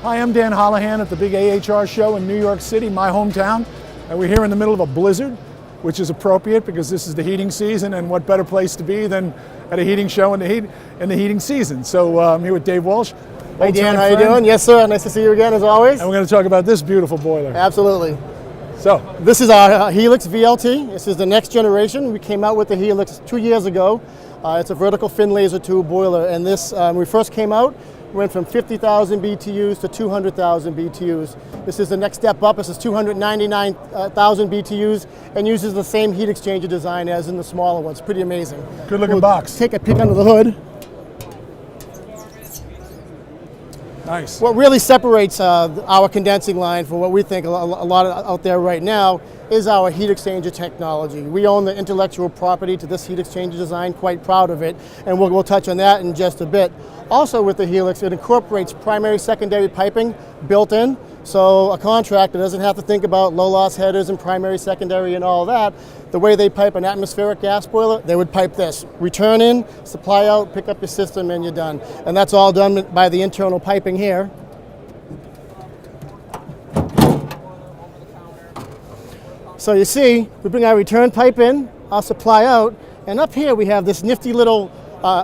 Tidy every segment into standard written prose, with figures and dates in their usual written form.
Hi, I'm Dan Holohan at the big AHR show in New York City, my hometown. And we're here in the middle of a blizzard, which is appropriate because this is the heating season, and what better place to be than at a heating show in the heating season. So I'm here with Dave Walsh. Hey Dan, how you doing? Yes sir, nice to see you again as always. And we're going to talk about this beautiful boiler. Absolutely. So this is our Helix VLT. This is the next generation. We came out with the Helix 2 years ago. It's a vertical fin laser tube boiler, and this, when we first came out, went from 50,000 BTUs to 200,000 BTUs. This is the next step up. This is 299,000 BTUs and uses the same heat exchanger design as in the smaller ones. Pretty amazing. Good looking box. Take a peek under the hood. Nice. What really separates our condensing line from what we think a lot out there right now is our heat exchanger technology. We own the intellectual property to this heat exchanger design, quite proud of it, and we'll touch on that in just a bit. Also with the Helix, it incorporates primary, secondary piping built in, so a contractor doesn't have to think about low loss headers and primary, secondary and all that. The way they pipe an atmospheric gas boiler, they would pipe this. Return in, supply out, pick up your system, and you're done. And that's all done by the internal piping here. So you see, we bring our return pipe in, our supply out, and up here we have this nifty little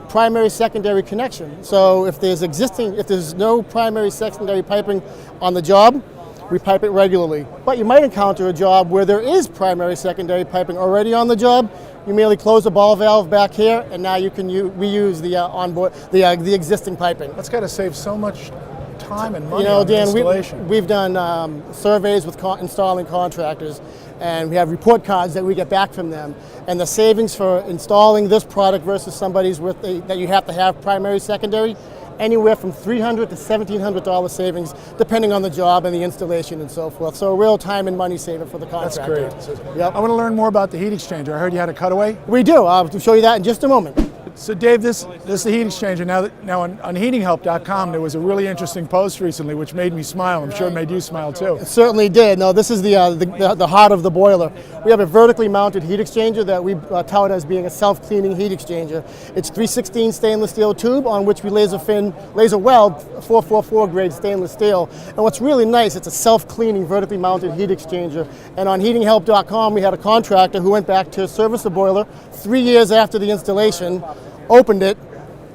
primary secondary connection. So if there's no primary secondary piping on the job, we pipe it regularly. But you might encounter a job where there is primary secondary piping already on the job. You merely close the ball valve back here, and now you can reuse the existing piping. That's got to save so much time and money. You know, on Dan, installation. we've done surveys with installing contractors, and we have report cards that we get back from them. And the savings for installing this product versus somebody's that you have to have primary, secondary, anywhere from $300 to $1,700 savings, depending on the job and the installation and so forth. So a real time and money saver for the contractor. That's great. Yep. I want to learn more about the heat exchanger. I heard you had a cutaway. We do. I'll show you that in just a moment. So Dave, this is the heat exchanger. Now on heatinghelp.com, there was a really interesting post recently which made me smile. I'm sure it made you smile too. It certainly did. No, this is the heart of the boiler. We have a vertically mounted heat exchanger that we tout as being a self-cleaning heat exchanger. It's 316 stainless steel tube on which we laser weld 444 grade stainless steel. And what's really nice, it's a self-cleaning vertically mounted heat exchanger. And on heatinghelp.com, we had a contractor who went back to service the boiler 3 years after the installation, opened it,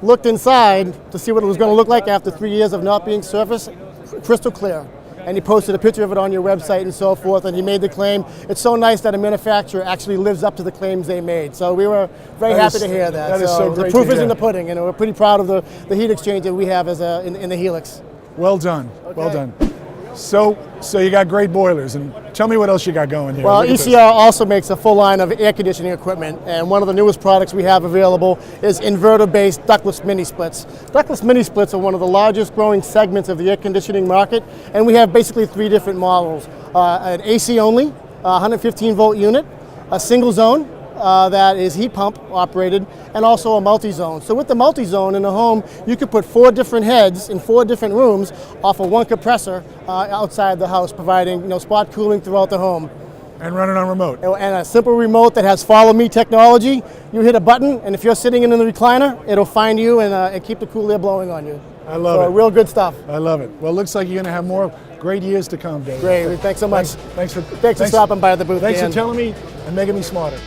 looked inside to see what it was going to look like after 3 years of not being serviced, crystal clear. And he posted a picture of it on your website and so forth, and he made the claim. It's so nice that a manufacturer actually lives up to the claims they made. So we were very happy to hear that. That is so great. The proof is in the pudding, and we're pretty proud of the heat exchanger we have in the Helix. Well done. Okay. Well done. So you got great boilers, and tell me what else you got going here. Well, ECR also makes a full line of air conditioning equipment, and one of the newest products we have available is inverter-based ductless mini splits. Ductless mini splits are one of the largest growing segments of the air conditioning market, and we have basically three different models. An AC only, 115 volt unit, a single zone, that is heat pump operated, and also a multi-zone. So with the multi-zone in the home, you could put 4 different heads in 4 different rooms off of one compressor outside the house, providing spot cooling throughout the home. And run it on remote. And a simple remote that has follow me technology. You hit a button, and if you're sitting in the recliner, it'll find you and keep the cool air blowing on you. I love it. Real good stuff. I love it. Well, it looks like you're going to have more great years to come, Dave. Great. Thanks so much. Thanks for stopping by the booth. Thanks Dan. for telling me and making me smarter.